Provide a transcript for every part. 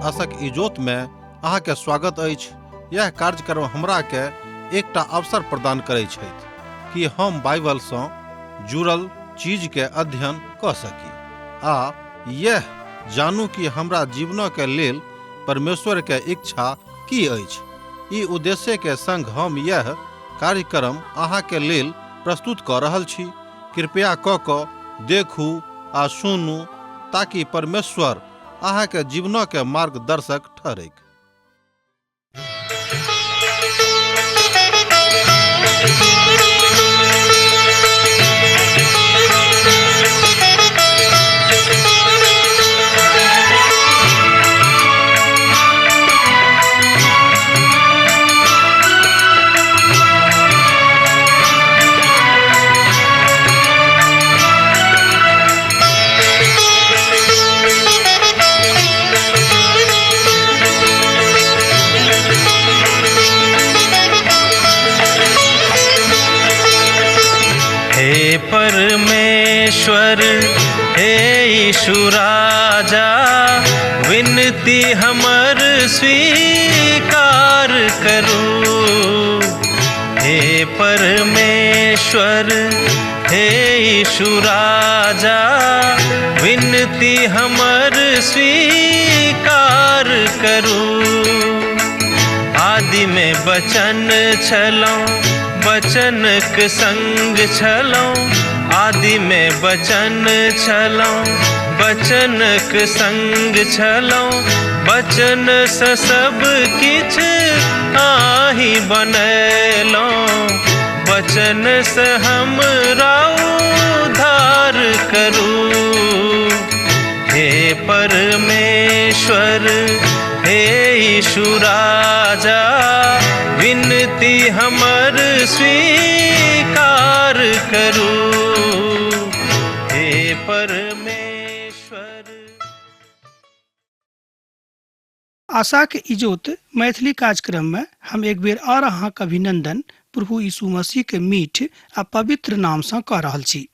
आशक इजोत में अहाँ के स्वागत अछि। यह कार्यक्रम हमरा के एकटा अवसर प्रदान करैत छथि कि हम बाइबल से जुड़ल चीज के अध्ययन क सकी आ यह जानू कि हमरा जीवन के लेल परमेश्वर के इच्छा की अछि। ई उद्देश्य के संग हम यह कार्यक्रम अहाँ के लेल प्रस्तुत क रहल छी। कृपया क देखू आ सुनू ताकि परमेश्वर अहाँ के जीवन के मार्गदर्शक ठहरे। हे परमेश्वर हे यीशु राजा, विनती हमर स्वीकार करू। हे परमेश्वर हे यीशु राजा, विनती हमर स्वीकार करू। आदि में बचन छलौं, बचनक संग छलौं। आदि में बचन छलौं, बचनक संग छलौं। बचन से सब किछ आहि बनैलौं। बचन से हमरा उद्धार करू। हे परमेश्वर हे यीशु राजा, विनती हमर स्वीकार करू। हे परमेश्वर। आशा के इजोत मैथिली कार्यक्रम में हम एक बेर और अहाँक अभिनंदन प्रभु यीशु मसीह के मीठ आ पवित्र नाम से कह रहल छी।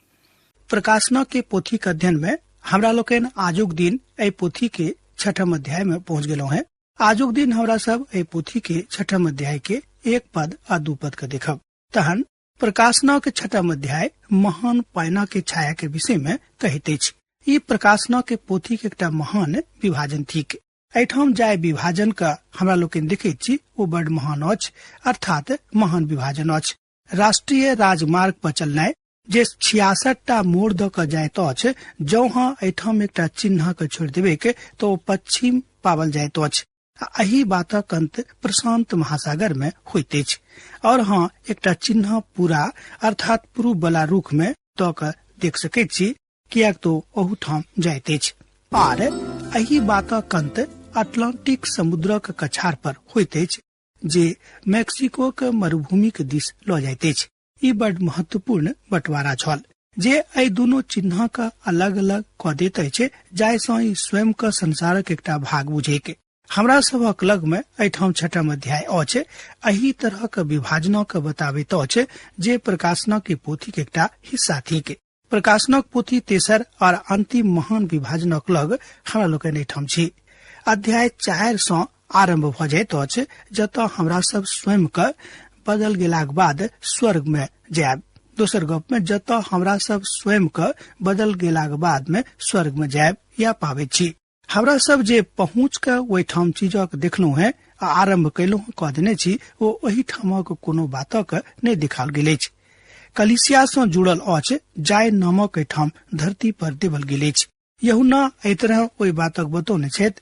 प्रकाशना के पोथी के अध्ययन में हमरा लोकन आजुक दिन ए पोथी के 6ठम अध्याय में पहुंच गेलौं हैं। आजुक दिन हमरा सब ए पोथी के 6ठम अध्याय के 1 पद आ 2 पद के देखब। तहन प्रकाशना के 6ठम अध्याय महान पैना के छाया के विषय में कहते अछि। ई प्रकाशना के पोथी के एकटा महान विभाजन थिक। एठाम जाय विभाजन का हमरा लोकन देखैत छी ओ बड़ महान अछि, अर्थात महान विभाजन अछि। राष्ट्रीय राजमार्ग पर चलनाय जे 66टा मोड़ द के जायत अछि, जौ हाँ एठाम एकटा चिन्ह के छोड़ देबे के तो पश्चिम पावल जायत अछि। एही बातक अंत प्रशांत महासागर में होइत अछि। और हाँ एकटा चिन्ह पूरा अर्थात पूर्व वाला रुख में द के देख सकैत छी, कियाक तो ओहू ठाम जायत अछि। और एही बातक अंत अटलांटिक समुद्रक कछार पर होइत अछि, जे मैक्सिको के मरुभूमि के दिस ल जाइत अछि। ई बड़ महत्वपूर्ण बंटवारा छल जे एहि दुनू चिन्ह का अलग अलग क दैत अछि, जाय सँ ई स्वयं के संसारक एकटा भाग बुझे के। हमरा सबक लग में एठाम 6ठम अध्याय अछि, एही तरह के विभाजन के बताबैत अछि जे प्रकाशना के पोथी के एकटा हिस्सा थिक। प्रकाशनक पोथी तेसर और अंतिम महान विभाजनक लग हमरा लोकन एठाम छी। अध्याय 4 सँ आरंभ भ जाइत अछि, जतऽ हमरा सब स्वयं के बदल गेलाक बाद स्वर्ग में जायब। दोसर गप में जतऽ हमरा सब स्वयं के बदल गेलाक बाद में स्वर्ग में जायब या पाबै छी। हमरा सब जे पहुँच के ओहिठाम चीजक देखलहुं हैं आ आरंभ कैलहुं कह देने छी, ओ ओही ठामक कोनो बातक नहीं दिखाल गेल अछि। कलीसिया सँ जुड़ल अछि, जाय नामक एठाम धरती पर देवल गेल अछि। यूहन्ना एहि तरह ओहि बातक बतौने छथि,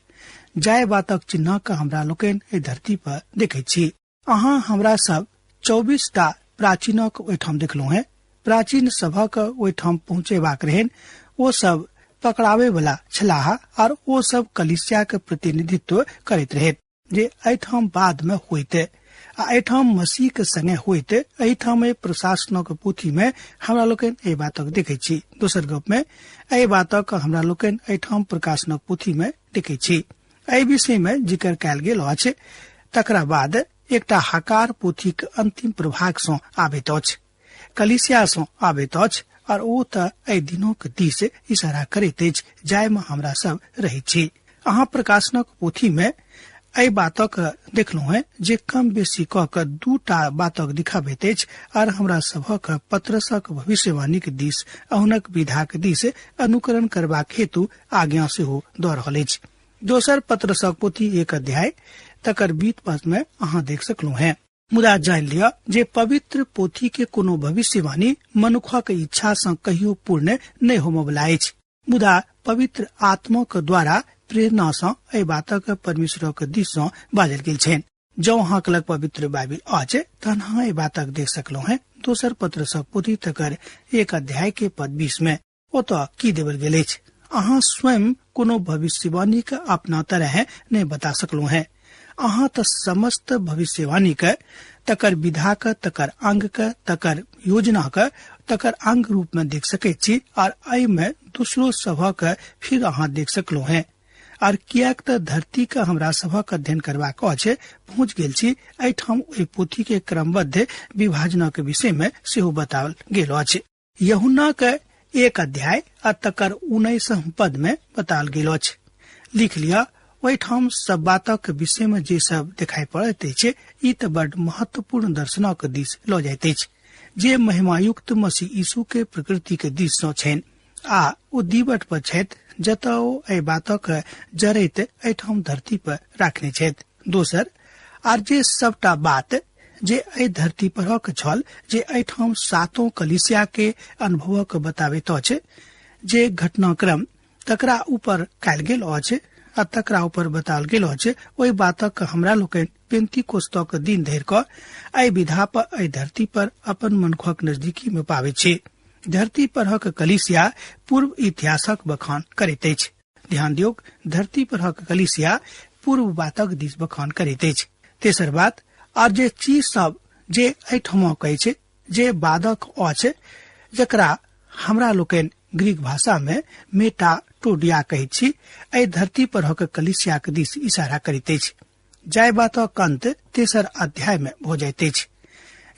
जाय बातक चिन्ह के हमरा लोकन एहि धरती पर देखैत छी। अहाँ हमरा सब 24टा प्राचीनक ओहिठाम देखलहुं हैं। प्राचीन सभक ओहिठाम पहुँचेबाक रहन। ओ सब पकड़ावे वाला छलाह और ओ सब कलीसिया के प्रतिनिधित्व करैत रहत, जे एठाम बाद में होइते आ एठाम मसीह के संगे होइते। एठाम प्रशासनक पोथी में हमरा लोकन एहि बातक देखै छी। दोसर गप में एहि बातक हमरा लोकन एठाम प्रकाशनक पोथी में देखै छी। एहि विषय में जिक्र कयल गेल अछि। तकरा बाद एकटा हकार पोथी के अंतिम प्रभाग सँ आबैत अछि, कलीसिया सँ आबैत अछि, और ओ त एहि दिनों के दिस इशारा करैत अछि, जाय में हमरा सब रहै छी। अहाँ प्रकाशनक पोथी में एहि बातक देखलहुँ है जे कम बेसी क के 2टा बातक दिखाबैत अछि और हमरा सभक पत्रसक भविष्यवाणी के दिस अहुनक विधाक दिस अनुकरण करबाक हेतु आज्ञा सेहो द रहल अछि। दोसर पत्रसक पोथी 1 अध्याय तकर 20 पद में अहाँ देख सकलहुँ है। मुदा जान लिया जे पवित्र पोथी के कोनो भविष्यवाणी मनुखक इच्छा से कहियो पूर्ण नहीं होमवला अछि, मुदा पवित्र आत्मा के द्वारा प्रेरणा से एहि बातक परमेश्वरक दिस से बाजल गेल छनि। जँ अहाँक लग पवित्र बाइबिल अछि तहन अहाँ एहि बातक देख सकलहुँ है। दोसर पत्रसक पोथी तकर 1 अध्याय के पद 20 में ओतऽ की देवल गेल अछि, अहाँ स्वयं कोनो भविष्यवाणी के अपना तरह नहीं बता सकलहुँ है। अहाँ तो समस्त भविष्यवाणी के तकर विधा के तकर अंग के तकर योजना के तकर अंग रूप में देख सके छी और एहि में दूसरो सभक फिर अहाँ देख सकलहुँ है। और कियाक त धरती के हमरा सभक अध्ययन करबाक अछि पहुँच गेल छी एहिठाम ओहि पोथी के क्रमबद्ध विभाजनक विषय में सेहो बताओल गेल अछि। यूहन्ना के 1 अध्याय आ तकर 19 पद में बताओल गेल अछि। लिख लिया ओहिठाम सब बातक विषय में जे सब दिखाई पड़ैत अछि ई त बड़ महत्वपूर्ण दर्शनक दिस ल जाइत अछि जे महिमायुक्त मसीह यीशु के प्रकृति के दिस सँ छनि आ ओ दीवट पर छथि जतऽ ओ एहि बातक जरैत एहिठाम धरती पर राखने छथि। दोसर आर जे सबटा बात जे एहि धरती परक छल जे एहिठाम 7 कलीसिया के अनुभवक बताबैत अछि जे घटनाक्रम तकरा ऊपर कयल गेल अछि आ तकरा ऊपर बताओल गेल अछि, ओहि बातक हमरा लोकनि पेंतीकोस्तक दिन धरि क एहि विधा पर एहि धरती पर अपन मनुखक नजदीकी में पाबै छी। धरती परक कलीसिया पूर्व इतिहासक बखान करैत अछि। ध्यान दियौक, धरती परक कलीसिया पूर्व बातक दिस बखान करैत अछि। तेसर बात, और जे चीज सब जे एहिठाम कहै छै जे बादक अछि जकरा हमरा लोकनि ग्रीक भाषा में मेटाटोडिया कहैत छी, एहि धरती परक कलीसिया के दिस इशारा करैत अछि। जाय बातक अंत तेसर अध्याय में भ जाइत अछि।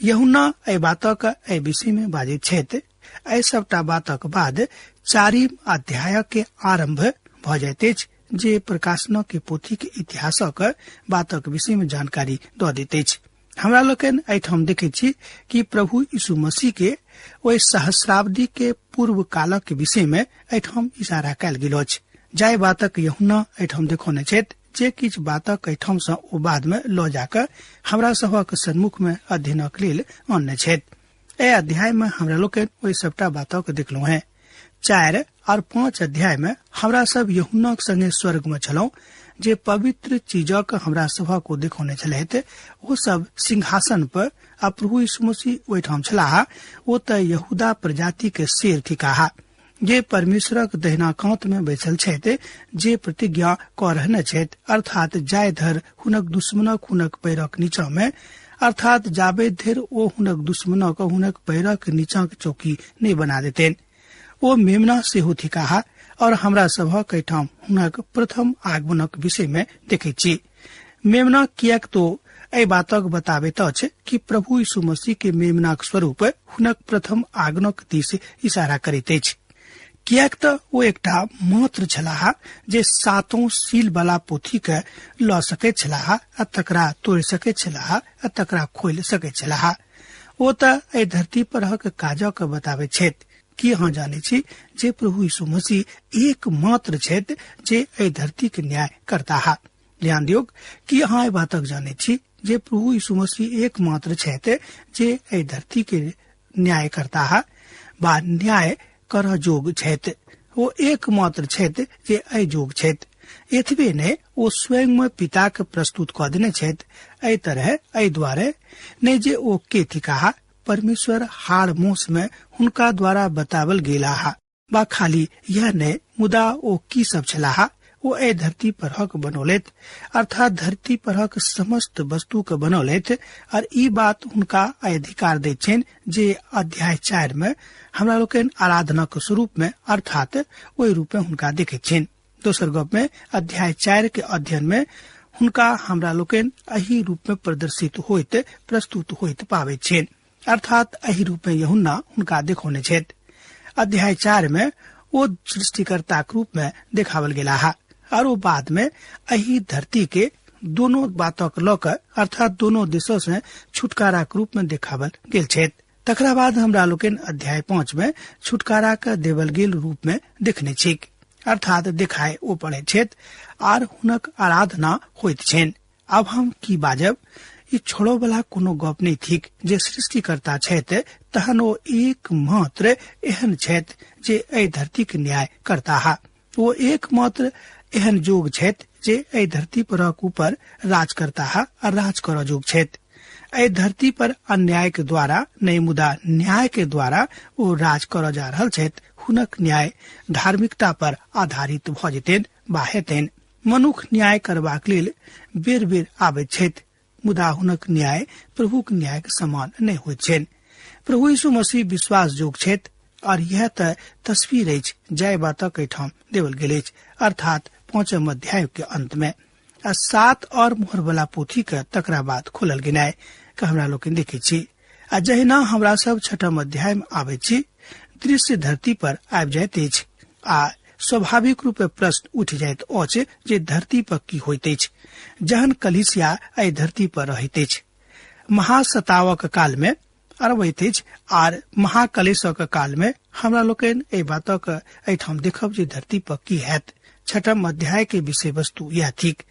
यूहन्ना एहि बातक एहि विषय में बाजैत छथि। एहि सबटा बातक बाद 4 अध्याय के आरंभ भ जाइत अछि जे प्रकाशन के पोथी के इतिहासक बातक विषय में जानकारी द दैत अछि। हमरा लोकनि एहिठाम देखैत छी कि प्रभु यीशु मसीह के ओहि सहस्राब्दी के पूर्व कालक के विषय में एहिठाम इशारा कयल गेल अछि। जाय बातक यूहन्ना एहिठाम देखौने छथि जे किछु बातक एहिठाम से ओ बाद में ल जाकर हमरा सभक सन्मुख में अध्ययनक लेल आनने छथि। एहि अध्याय में हमरा लोकनि ओहि सबटा बातक देखलहुँ है। 4 और 5 अध्याय में हमरा सब यूहन्नाक संगे स्वर्ग में छलहुँ जे पवित्र चीजक हमरा सभा को देखौने छलथि। ओ सब सिंहासन पर आ प्रभु यीशु मसीह ओहिठाम छलाह। ओ त यहूदा प्रजाति के शेर थिकाह जे परमेश्वरक दहिना कांत में बैसल छथि, जे प्रतिज्ञा क रहने छथि, अर्थात जाय धर हुनक दुश्मनक हुनक पैरक नीचा में, अर्थात जाबे धर ओ हुनक दुश्मनक हुनक पैरक नीचा के चौकी नहीं बना देतेन। ओ मेमना सेहो थिकाह और हमरा सभक एहिठाम हुनक प्रथम आगमनक विषय में देखैत छी। मेमना कियाक तो एहि बातक बताबैत अछि कि प्रभु यीशु मसीह के मेमनाक स्वरूप हुनक प्रथम आगमनक दिस इशारा करैत अछि। कियाक त ओ एकटा मात्र छलाह जे 7 सील वाला पोथी के ल सकैत छलाह आ तकरा तोड़ि सकैत छलाह आ तकरा खोलि सकैत छलाह। ओ त एहि धरती परक काजक बताबैत छथि। की अहाँ जानै छी जे प्रभु यीशु मसीह एकमात्र छथि जे एहि धरती के न्याय करता। ध्यान दियौक कि अहाँ एहि बातक जानै छी जे प्रभु यीशु मसीह एकमात्र छथि जे एहि धरती के न्याय करता बा न्याय कर जोग छथि। ओ एकमात्र छथि जे एहि जोग छथि। एतबे ने ओ स्वयं में पिता के प्रस्तुत क देने छथि। एहि तरह एहि द्वारे ने जे ओ के थिकाह परमेश्वर हाड़ मोस में हुनका द्वारा बतावल गेलाह बा खाली यह ने मुदा ओ की सब छलाह। ओ एहि धरती परक बनौलैत, अर्थात धरती परक समस्त वस्तु के बनौलैत और ई बात हुनका अधिकार दैत छनि जे अध्याय 4 में हमरा लोकनि आराधना के स्वरूप में अर्थात ओहि रूप में हुनका देखैत छनि। दोसर गप में अध्याय 4 के अध्ययन में हुनका हमरा लोकनि एही रूप में प्रदर्शित होइत प्रस्तुत होइत पाबैत छनि, अर्थात एही रूप में यूहन्ना हुनका देखौने छथि। अध्याय 4 में ओ सृष्टिकर्ता के रूप में देखावल गेलाह। और वो बाद में यही धरती के दोनों बातक लकर अर्थात दोनों देशों से छुटकारा के रूप में देखावल गेल छेत। तकरा बाद हमरा लोगन अध्याय 5 में छुटकारा का देवल गेल रूप में देखने छिक अर्थात देखाए ओ पड़े छेत आर हुनक आराधना होइत छेन। अब हम की बाजब ई छोड़ो वाला कोनो गप नहीं थिक जे सृष्टिकर्ता छेत तहन ओ एक मात्र एहन छेत जे ए धरती के न्याय करता हा। वो एक मात्र एहन जोग छेत जे ए धरती पर ऊपर राज करता हा और राज कर जोग छेत। ए धरती पर अन्याय के द्वारा नहीं मुदा न्याय के द्वारा वो राज कर जा रहल छेत। हुनक न्याय धार्मिकता पर आधारित भ जेतेन बा हेतेन। मनुख न्याय करबाक लेल बेर बेर आबैत छथि मुदा हुनक न्याय प्रभुक न्याय के समान नहीं होइत छेन। प्रभु यीशु मसीह विश्वास जोग छथि और यह तस्वीर अछि जय बातक ठाम देवल गेल अछि अर्थात 5वें अध्याय के अंत में 7 और मोहर वाला पोथी के तकरा बाद खोलल गेनाय के हमरा लोग देखे छी। आ जहिना हमरा सब 6वां अध्याय में आबे छी दृश्य धरती पर आबि जाइत अछि आ स्वाभाविक रूप प्रश्न उठ जाइत अछि जे धरती पर की होइत अछि जहन कलीसिया एहि धरती पर रहैत अछि। महासतावक काल में अरबैत अछि आर महाकलेशक काल में हमरा लोकनि एहि बातक एहिठाम देखब जे धरती पर की हैत। 6वां अध्याय के विषय वस्तु यह थिक।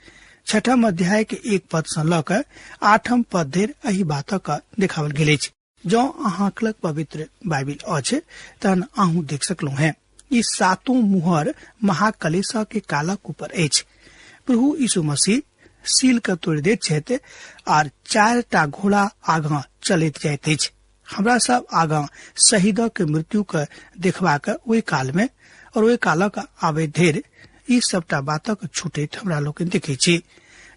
6वां अध्याय के 1 पद से ल क 8वां पद धरि एहि बातक देखावल गेल अछि। जो अहाँ लग पवित्र बाइबिल अछि तहन अहूँ देख सकलहुँ हैं। ई 7 मुहर महाकलेशा के कालक ऊपर अछि। प्रभु यीशु मसीह सील के तोड़ दैत छथि और 4टा घोड़ा आगां चलैत जाइत अछि। हमरा सब आगां शहीदक के मृत्यु के देखबाक ओहि काल में और ओहि कालक आबे धरि ई सबटा बातक छूटैत हमरा लोग देखे छी।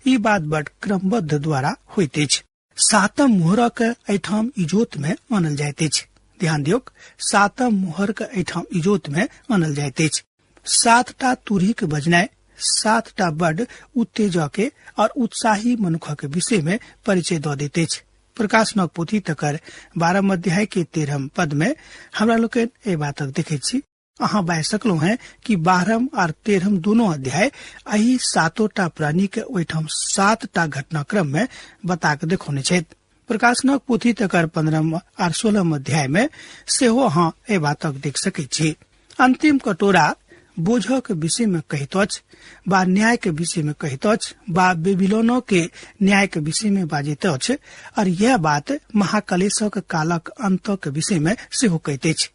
ई बात बड़ क्रमबद्ध द्वारा होइत अछि। 7 मुहरक एठाम इजोत में आनल जाइत अछि। ध्यान दियौ 7 मुहर के एठाम इजोत में आनल जाइत अछि। 7टा तुरही के बजनाय 7टा बड़ उत्तेजक के और उत्साही मनुख के विषय में परिचय द दैत अछि। प्रकाशनक पोथी तकर 12वां अध्याय के 13वां पद में हमरा लोग ए बातक देखे छी। अहाँ बाज सकलौ हैं कि 12वां और 13वां दोनों अध्याय एही 7टा प्राणी के ओहिठाम 7टा घटनाक्रम में बता के देखौने छथि। प्रकाशनक पोथी तकर 15वां और 16वां अध्याय में सेहो अहाँ ए बातक देख सकै छी। अंतिम कटोरा बोझक विषय में कहित अछि बा न्याय के विषय में कहित अछि बा बेबीलोनो के न्याय के विषय में बाजित अछि और यह बात महाकलेशक कालक अंत के विषय में सेहो कहित अछि।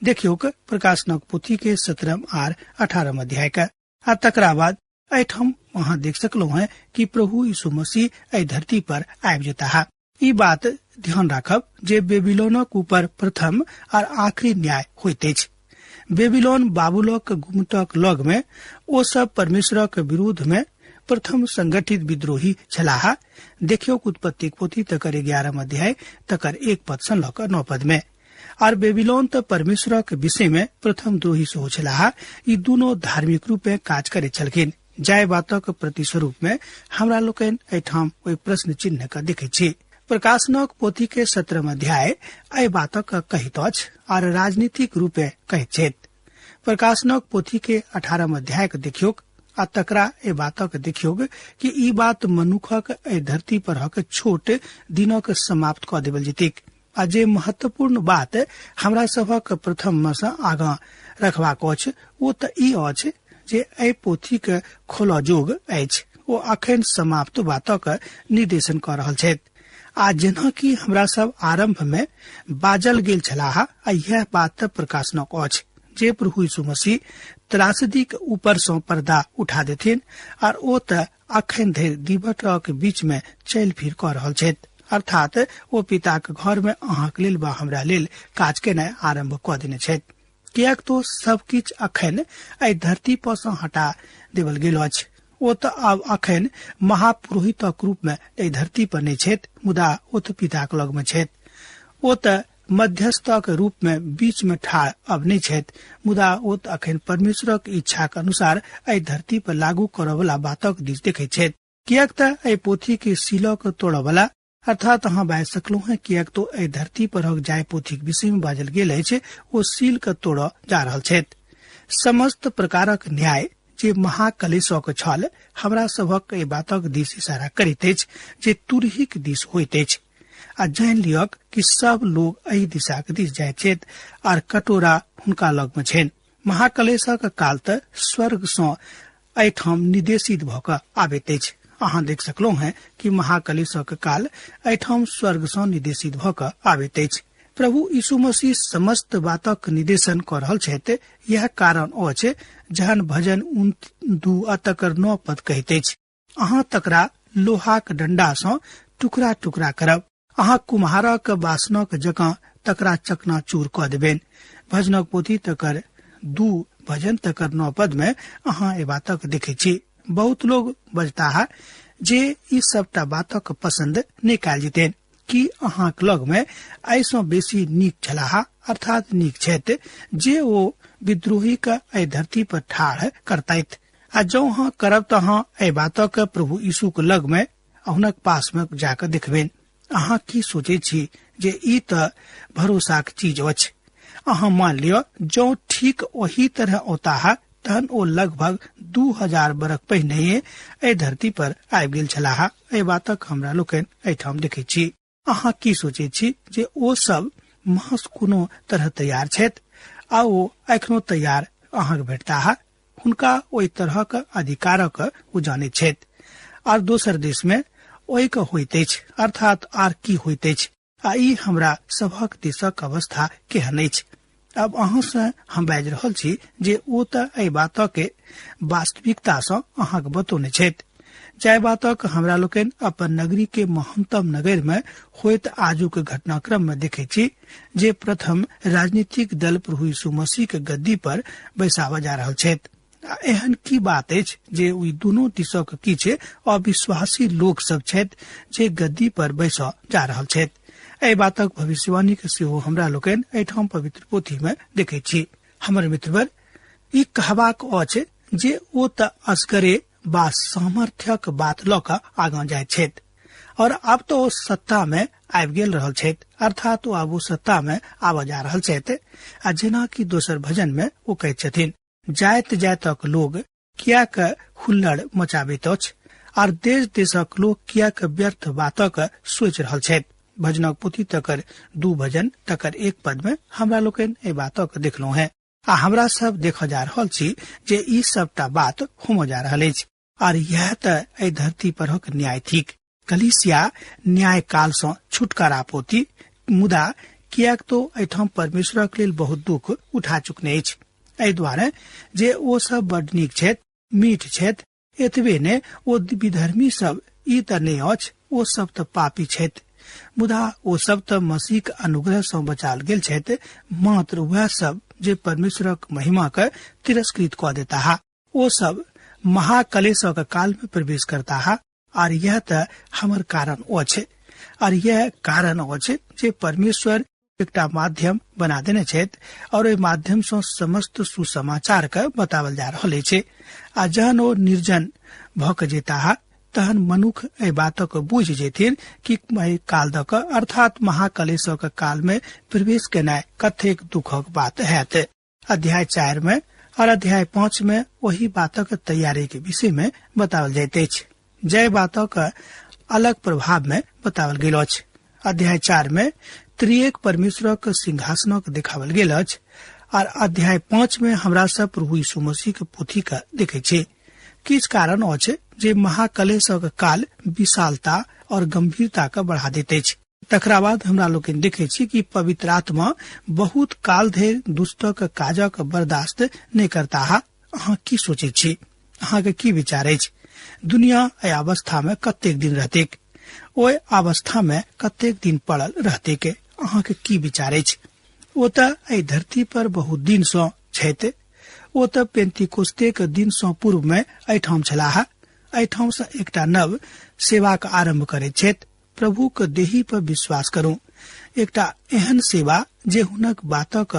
देखियो प्रकाशनक पोथी के 17वां और 18वां अध्याय का तकरा बाद एठाम वहाँ देख सकलो हैं कि प्रभु यीशु मसीह एहि धरती पर आबि जेता है। ई बात ध्यान राखब जे बेबीलोनक ऊपर प्रथम और आखिरी न्याय होइत अछि। बेबीलोन बाबुलक गुमटक लग में ओ सब परमेश्वर के विरोध में प्रथम संगठित विद्रोही छलाहा। देखियो उत्पत्ति पोथी तकर 11वां अध्याय तकर 1 पद से ल क 9 पद में। और बेबीलोन तो परमेश्वर के विषय में प्रथम द्रोही सेहो छलाहा। ई दोनों धार्मिक रूप में काज करे छलखिन। जाय बातक प्रतिस्वरूप में हमरा लोकनि एठाम ओहि प्रश्न चिन्ह के देखे छी। प्रकाशनक पोथी के 17वां अध्याय एहि बातक कहित अछि और राजनीतिक रूपे कहैत छथि। प्रकाशनक पोथी के 18वां अध्याय के देखियो आ तकरा ए बातक देखियो कि ई बात मनुखक एहि धरती पर हक छोट दिनक समाप्त क देवल जतिक। आ जे महत्वपूर्ण बात हमरा सबक प्रथम से आगां रखबाक अछि ओ त ई अछि जे एहि पोथी के खोल जोग अछि। ओ अखन समाप्त बातक निर्देशन क रहल छथि। आ जेना कि हमरा सब आरंभ में बाजल गेल छलाह आ यह बात प्रकाशनक अछि जे प्रभु यीशु मसीह त्रासदी के ऊपर से पर्दा उठा देथिन और ओ त अखन धरि दिवटक बीच में चल फिर क रहल छथि अर्थात ओ पिता के घर में अहाँक लेल बा हमरा लेल काज केनाय आरंभ क देने छथि। कियाक तो सब किछ अखन एहि धरती पर से हटा देवल गेल अछि। ओ त अब अखन महापुरोहितक रूप में एहि धरती पर नहीं छथि मुदा ओ त पिता के लग में छथि। ओ त मध्यस्थक रूप में बीच में ठाड़ अब नहीं छथि मुदा ओ त अखन परमेश्वरक इच्छा के अनुसार एहि धरती पर लागू करय वाला बातक दिस देखैत छथि। कियाक त एहि पोथी के सीलक तोड़य वाला अर्थात अहाँ बाज सकलू हैं कियाक तो एहि धरती पर हक जाय पोथी के विषय में बाजल गेल अछि ओ सील के तोड़ जा रहल छथि। समस्त प्रकारक न्याय जे महाकलेशक छल हमरा सभक एहि बातक दिस इशारा करैत अछि जे तुरहीक दिस होइत अछि। आ जानि लियक कि सब लोग एहि दिशाक दिस जाइत छथि आर कटोरा हुनका लग में छनि। महाकलेशक काल त स्वर्ग सँ एहिठाम निर्देशित भ क आबैत अछि। अहाँ देख सकलौ हैं कि महाकलेशक काल एहिठाम स्वर्ग सँ निर्देशित भ क आबैत अछि। प्रभु यीशु मसीह समस्त बातक निर्देशन क रहल छथि। यह कारण अछि जहन भजन 2:9 पद कहैत अछि, अहाँ तकरा लोहाक डंडा सँ टुकड़ा टुकड़ा करब, अहाँ कुम्हारक बासनक जकाँ तकरा चकनाचूर क देबेन। भजनक पोथी तकर 2 भजन तकर 9 पद में अहाँ ए बातक देखे छी। बहुत लोग बजता है जे ई सबटा बातक पसंद नहीं कयल जेतैन कि अहाँक लग में ऐसो बेसी नीक छलाहा, अर्थात नीक छथि जे ओ विद्रोही का एहि धरती पर ठाढ़ करतैथ। आ जो अहाँ करब त अहाँ एहि बातक प्रभु यीशु के लग में हुनक पास में जाकर देखबेन। अहाँ की सोचे छी जे ई त भरोसाक चीज अछि। अहाँ मान लियो जो ठीक वही तरह होता है तहन ओ लगभग 2000 बरख पहिने एहि धरती पर आबि गेल छलाह। एहि बातक हमरा लोकनि एहिठाम देखै छी। अहाँ की सोचे छी जे ओ सब महज कोनो तरह तैयार छथि आ ओ एखनो तैयार अहाँके भेटता है। हुनका ओहि तरहक अधिकारक ओ जानैत छथि। आर दोसर देश में ओहि के होइत अछि, अर्थात आर की होइत अछि। आ ई हमरा सभक देशक अवस्था केहन अछि। अब अहाँ से हम बाजि रहल छी जे ओ त एहि बातक के वास्तविकता सँ अहाँके बतौने छथि। जाय बातक हमरा लोकनि अपन नगरी के महत्तम नगर में होइत आजुक घटनाक्रम में देखे छी जे प्रथम राजनीतिक दल प्रभु यीशु मसीह के गद्दी पर बैसाबा जा रहल छथि। एहन की बात अछि जे ओहि दुनू दिसक किछु अविश्वासी लोक सब छथि जे गद्दी पर बैसा जा रहल छथि। एहि बातक भविष्यवाणी के सेहो हमरा लोकनि एहिठाम पवित्र पोथी में देखे छी। हमर मित्रवर, ई कहबाक अछि जे ओ त असगरे बा सामर्थ्यक बात ल क आगां जाइत छथि और अब तो सत्ता में आबि गेल रहल छथि, अर्थात ओ आब सत्ता में आब जा रहल छथि। आ जेना कि दोसर भजन में ओ कहैत छथिन, जाइत जायतक लोग कियाक हुल्लड़ मचाबैत अछि और देश देशक लोग कियाक व्यर्थ बातक सोचि रहल छथि। भजनक पोथी तकर 2 भजन तकर 1 पद में हमरा लोकनि ए बातक देखलहुं है। आ हमरा सब देख जा रहल छी जे ई सबटा बात होम जा रहल अछि। और यह त एहि धरती पर न्याय थिक। कलीसिया न्याय काल सँ छुटकारा पोती, मुदा कियाक तो एठाम परमेश्वरक लेल बहुत दुख उठा चुकने अछि। एहि दुआरे जे ओ सब बड नीक छथि, मीठ छथि, एतबे ने ओ विधर्मी सब ई त नहि अछि, ओ सब त पापी छथि। मुदा ओ सब त मसीह के अनुग्रह सँ बचाल गेल छथि, मात्र वह सब जे परमेश्वरक महिमा के तिरस्कृत क देता है। ओ सब महाकलेशक काल में प्रवेश करता है। और यह त हमर कारण अछि। और यह कारण अछि जे परमेश्वर एकटा माध्यम बना देने छथि और ओहि माध्यम सँ समस्त सुसमाचार के बतावल जा रहल अछि। आ जहन ओ निर्जन भ क जेता है तहन मनुख एहि बातक बुझि जेथिन कि काल दक अर्थात महाकलेशक काल में प्रवेश केनाय कतेक दुखक बात हैत। अध्याय 4 में और अध्याय 5 में वही बातक तैयारी के विषय में बतावल जाइत अछि। जय बातक अलग प्रभाव में बतावल गेल अछि। अध्याय 4 में त्रिएक परमेश्वरक सिंहासनक देखावल गेल अछि और अध्याय 5 में हमरा सब प्रभु यीशु मसीह के पोथी का देखे छी। किस कारण अछि जे महाकलेशक काल विशालता और गंभीरता का बढ़ा देते अछि। तकरा बाद हमरा लोग देखे छी कि पवित्र आत्मा बहुत काल धरि दुष्टक काजक बर्दाश्त नहीं करता है। अहाँ की सोचे छी, अहाँ के की विचार अछि? दुनिया एहि अवस्था में कतेक दिन रहते, ओहि अवस्था में कतेक दिन पड़ल रहते के अहाँ के की विचार अछि? ओ त एहि धरती पर बहुत दिन सँ छथि। ओ त पेंतीकोस्ते के दिन सँ पूर्व में एहिठाम छलाह। एहिठाम से एकटा नव सेवा के आरंभ करैत छथि। प्रभु के देही पर विश्वास करू, एकटा एहन सेवा जे हुनक बातक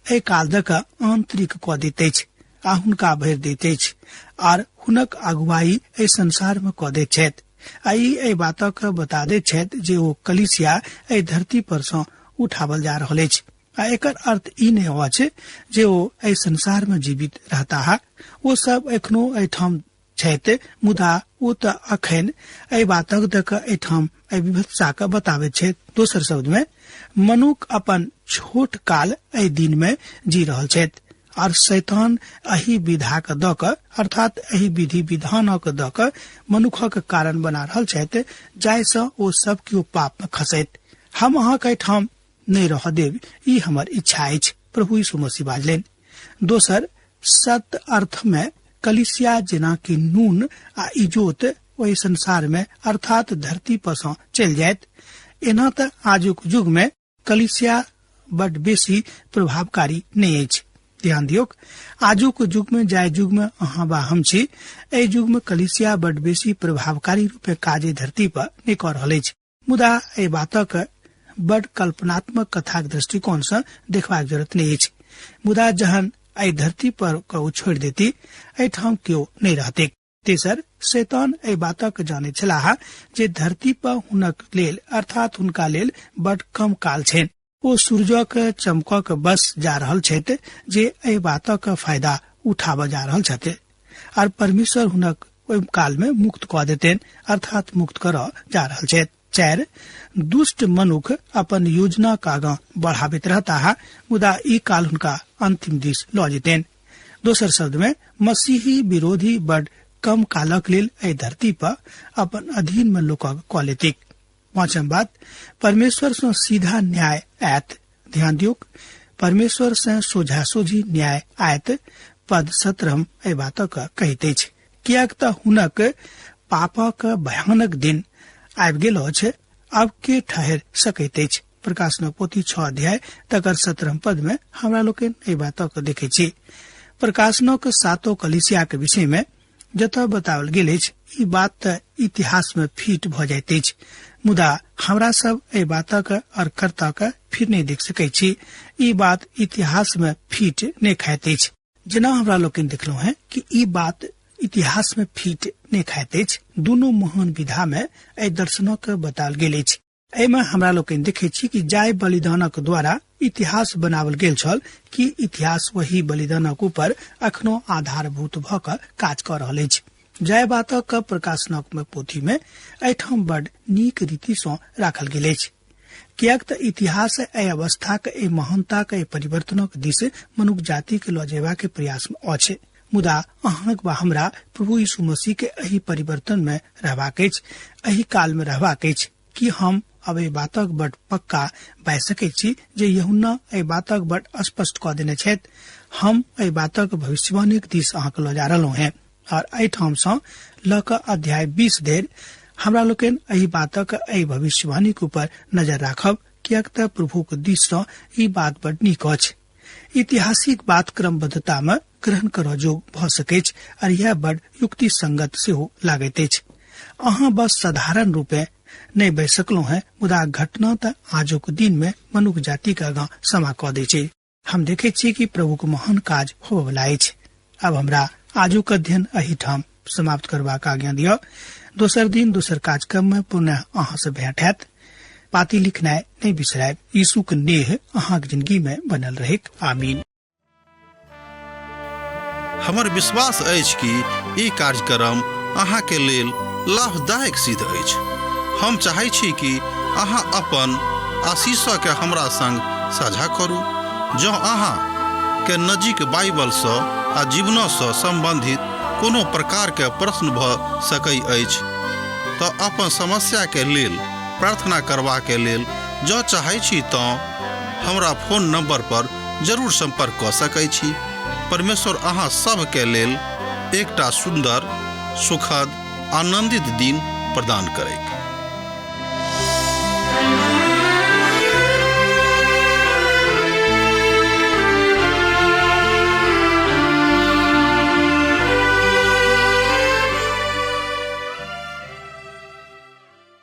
एहि काल दक आंतरिक क दैत अछि आ हुनका भरि दैत अछि और हुनक अगुवाई एहि संसार में क दैत छथि। आ ई एहि बातक बता दैत छथि जे ओ कलीसिया एहि धरती पर सँ उठावल जा रहल अछि। आ एकर अर्थ ई नहीं हुआ छे जे वो एहि संसार में जीवित रहता है, वो सब एखनो एठाम छथि, मुदा ओ त अखन एहि बातक दक एठाम एहि विभत्सा के बतावे छथि। दोसर शब्द में मनुख अपन छोट काल एहि दिन में जी रहल छथि और शैतान एहि विधा के द क अर्थात एहि विधि विधानक द क मनुखक कारण बना रहल छथि, जाहिसँ ओ सब केओ पाप में खसैत। हम अहाँके एठाम नहीं रह देव, ई हमर इच्छा अछि, प्रभु यीशु मसीह बाजलनि। दोसर सत अर्थ में कलिसिया जेना कि नून आ इजोत ओहि संसार में अर्थात धरती पर सँ चलि जायत। एना त आजुक युग में कलिसिया बड बेसी प्रभावकारी नहीं अछि। ध्यान दियौ, आजुक युग में जाय युग में अहाँ बा हम छी, एहि युग में कलिसिया बड बेसी प्रभावकारी रूपे काजे धरती पर नहीं कर रहल अछि। मुदा एहि बातक बड कल्पनात्मक कथाक दृष्टिकोण से देखबाक जरूरत नहीं अछि। मुदा जहन एहि धरती पर को छोड़ देती, एठाम केओ नहीं रहते। तेसर शैतान एहि बातक जाने छलाह जे धरती पर हुनक लेल अर्थात हुनका लेल बड कम काल छनि। ओ सूर्यक चमकक बस जा रहल छथि जे एहि बातक फायदा उठाब जा रहल छथि और परमेश्वर हुनक ओहि काल में मुक्त कऽ देतनि अर्थात मुक्त करऽ जा रहल छथि। 4 दुष्ट मनुख अपन योजना का आगां बढ़ावित रहता है, मुदा ई काल हुनका अंतिम दिश लऽ जेतनि। दोसर शब्द में मसीही विरोधी बड कम कालक लेल एहि धरती पर अपन अधीन में लोकक कऽ लेतिक। 5म बात, परमेश्वर से सीधा न्याय आयत। ध्यान दियौ, परमेश्वर से सोझा सोझी न्याय आयत। पद 17 एहि बातक कहैत अछि, कियाक त हुनक पापक भयानक दिन आबि गेल अछि, अब के ठहर सकैत अछि। प्रकाशनक पोथी 6 अध्याय तकर 17 पद में हमरा लोकनि एहि बातक देखे छी। प्रकाशनक 7 कलिसिया के विषय में जतऽ बताओल गेल अछि, ई बात त इतिहास में फीट भ जाइत अछि, मुदा हमरा सब एहि बातक अर्कर्ता के फिर नहीं देख सकै छी। ई बात इतिहास में फीट नहीं खाइत अछि। जेना हमरा लोकनि देखलहुं हैं कि ई बात इतिहास में फीट नहीं खाइत अछि। दुनू महान विधा में एहि दर्शनक बताओल गेल अछि। एहिमे हमरा लोकनि देखे छी कि जाय बलिदानक द्वारा इतिहास बनावल गेल छल कि इतिहास वही बलिदानक ऊपर अखनो आधारभूत भ क काज क रहल अछि। जय बातक प्रकाशनक में पोथी में एठाम बड नीक रीति सँ राखल गेल अछि, कियाक त इतिहास एहि अवस्थाक एहि महानताक एहि परिवर्तनक दिस मनुष्य जाति के लऽ जेबाक के प्रयास में अछि। मुदा अहाँक वा हमरा प्रभु यीशु मसीह के एहि परिवर्तन में रहबाक अछि, एहि काल में रहबाक अछि। कि हम अब एहि बातक बड पक्का बाजि सकैत छी जे यूहन्ना एहि बातक बड स्पष्ट कऽ देने छथि। हम एहि बातक भविष्यवाणीक दिस अहाँके लऽ जा रहलहुँ हैं और एहिठाम सँ लऽ कऽ अध्याय 20 धरि हमरा लोकनि एहि बातक एहि भविष्यवाणी के ऊपर नजर राखब, कियाक त प्रभुक दिस सँ ई बात बड नीक अछि। ऐतिहासिक बात क्रमबद्धता में ग्रहण करऽ जोग भ सकैछ और यह बड युक्ति संगत सेहो लागैत अछि। अहाँ बस साधारण रूपे नहीं बच सकलहुँ हैं, मुदा घटना त आजुक दिन में मनुष्य जाति के आगां समा कऽ दै छै। हम देखे छी कि प्रभु के महान काज होबय वाला अछि। अब हमरा आजुक अध्ययन एहिठाम समाप्त करबाक आज्ञा दियौ। दोसर दिन दोसर कार्यक्रम में पुनः अहाँ से भेंट हैत। पाती लिखनाइ नहीं बिसरायब। यीशु के नेह अहाँक जिंदगी में बनल रहेक। आमीन। हमर विश्वास अछि कि ई कार्यक्रम अहाँ के लेल लाभदायक सिद्ध अछि। हम चाहै छी कि अहाँ अपन आशीषों के हमरा संग साझा करू। जँ अहाँ के नजीक बाइबल सँ आ जीवनों सँ संबंधित कोनो प्रकार के प्रश्न भ सकै अछि तऽ अपन समस्या के लेल प्रार्थना करबा के लेल जँ चाहै छी तऽ हमरा फोन नंबर पर जरूर संपर्क कऽ सकै छी। परमेश्वर अहाँ सब के लेल एकटा सुंदर, सुखद, आनंदित दिन प्रदान करैक।